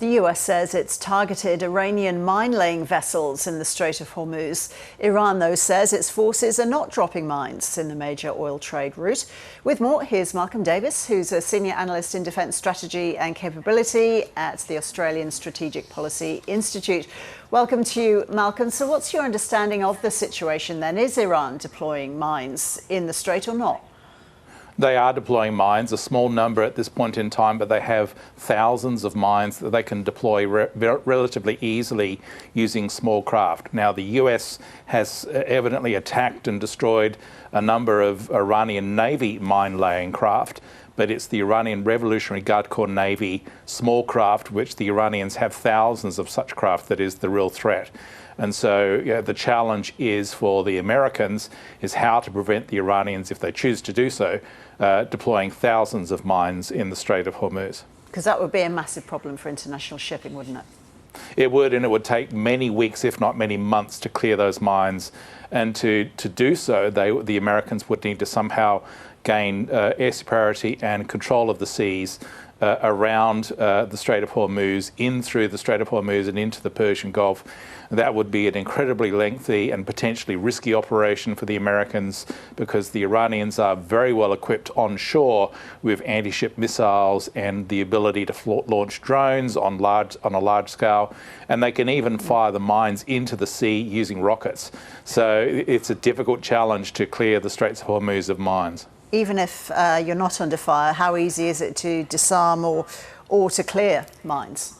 The US says it's targeted Iranian mine-laying vessels in the Strait of Hormuz. Iran, though, says its forces are not dropping mines in the major oil trade route. With more, here's Malcolm Davis, who's a senior analyst in defence strategy and capability at the Australian Strategic Policy Institute. Welcome to you, Malcolm. So what's your understanding of the situation then? Is Iran deploying mines in the Strait or not? They are deploying mines, a small number at this point in time, but they have thousands of mines that they can deploy relatively easily using small craft. Now, the US has evidently attacked and destroyed a number of Iranian Navy mine-laying craft, but it's the Iranian Revolutionary Guard Corps Navy small craft, which the Iranians have thousands of such craft, that is the real threat. And so the challenge is for the Americans is how to prevent the Iranians, if they choose to do so, deploying thousands of mines in the Strait of Hormuz. Because that would be a massive problem for international shipping, wouldn't it? It would, and it would take many weeks, if not many months, to clear those mines. And to do so, the Americans would need to somehow gain air superiority and control of the seas around the Strait of Hormuz, in through the Strait of Hormuz and into the Persian Gulf. That would be an incredibly lengthy and potentially risky operation for the Americans, because the Iranians are very well equipped onshore with anti-ship missiles and the ability to launch drones on a large scale, and they can even fire the mines into the sea using rockets. So it's a difficult challenge to clear the Straits of Hormuz of mines. Even if you're not under fire, how easy is it to disarm or to clear mines?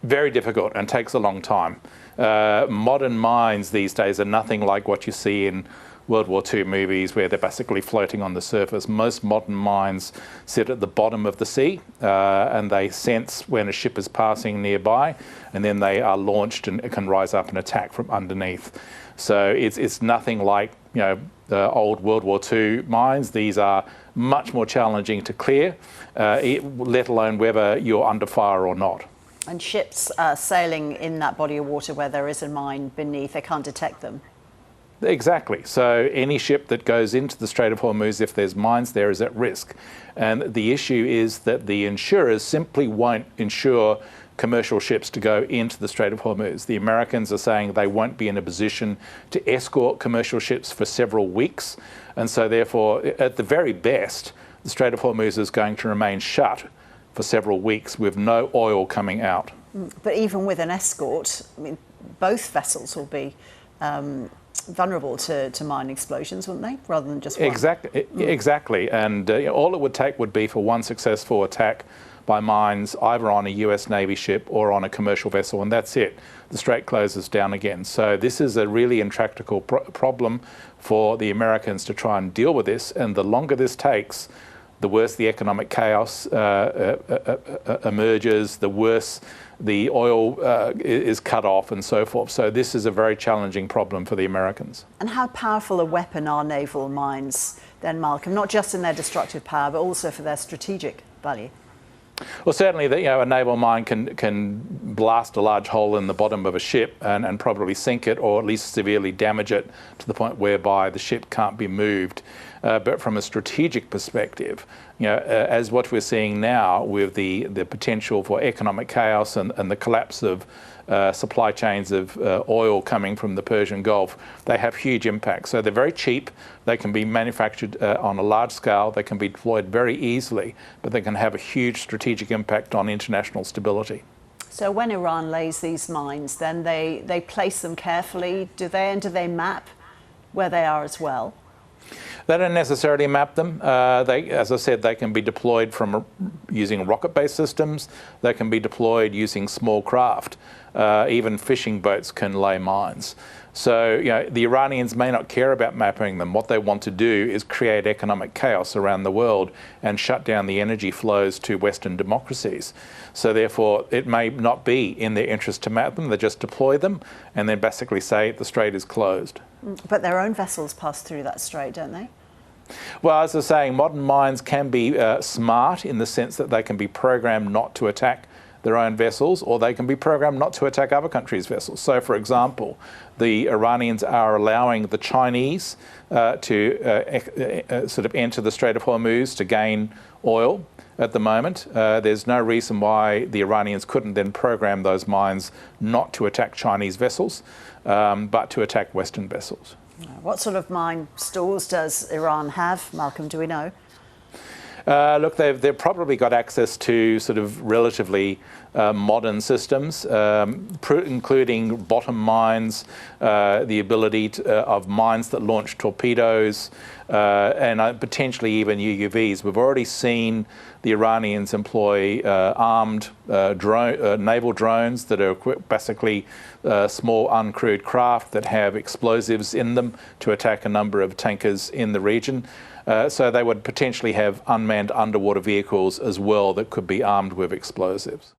Very difficult, and takes a long time. Modern mines these days are nothing like what you see in World War II movies, where they're basically floating on the surface. Most modern mines sit at the bottom of the sea, and they sense when a ship is passing nearby, and then they are launched and can rise up and attack from underneath. So it's nothing like, the old World War II mines. These are much more challenging to clear, let alone whether you're under fire or not. And ships sailing in that body of water where there is a mine beneath, they can't detect them? Exactly. So any ship that goes into the Strait of Hormuz, if there's mines there, is at risk. And the issue is that the insurers simply won't insure commercial ships to go into the Strait of Hormuz. The Americans are saying they won't be in a position to escort commercial ships for several weeks. And so therefore, at the very best, the Strait of Hormuz is going to remain shut for several weeks with no oil coming out. But even with an escort, I mean, both vessels will be vulnerable to mine explosions, wouldn't they, rather than just one? Exactly. And all it would take would be for one successful attack by mines, either on a US Navy ship or on a commercial vessel, and that's it. The strait closes down again. So this is a really intractable problem for the Americans to try and deal with this, and the longer this takes, the worse the economic chaos emerges, the worse the oil is cut off and so forth. So this is a very challenging problem for the Americans. And how powerful a weapon are naval mines then, Malcolm? Not just in their destructive power, but also for their strategic value? Well, certainly, a naval mine can blast a large hole in the bottom of a ship and probably sink it, or at least severely damage it to the point whereby the ship can't be moved. But from a strategic perspective, as what we're seeing now with the potential for economic chaos and the collapse of supply chains of oil coming from the Persian Gulf, they have huge impacts. So they're very cheap, they can be manufactured on a large scale, they can be deployed very easily, but they can have a huge strategic impact on international stability. So when Iran lays these mines, then they place them carefully, do they map where they are as well? They don't necessarily map them. As I said, they can be deployed from using rocket-based systems. They can be deployed using small craft. Even fishing boats can lay mines. So, the Iranians may not care about mapping them. What they want to do is create economic chaos around the world and shut down the energy flows to Western democracies. So therefore, it may not be in their interest to map them. They just deploy them and then basically say the strait is closed. But their own vessels pass through that strait, don't they? Well, as I was saying, modern mines can be smart in the sense that they can be programmed not to attack their own vessels, or they can be programmed not to attack other countries' vessels. So, for example, the Iranians are allowing the Chinese to sort of enter the Strait of Hormuz to gain oil at the moment. There's no reason why the Iranians couldn't then program those mines not to attack Chinese vessels, but to attack Western vessels. What sort of mine stores does Iran have, Malcolm? Do we know? Look, they've probably got access to sort of relatively modern systems, including bottom mines, the ability of mines that launch torpedoes, and potentially even UUVs. We've already seen the Iranians employ armed naval drones that are basically small uncrewed craft that have explosives in them to attack a number of tankers in the region. So they would potentially have unmanned underwater vehicles as well that could be armed with explosives.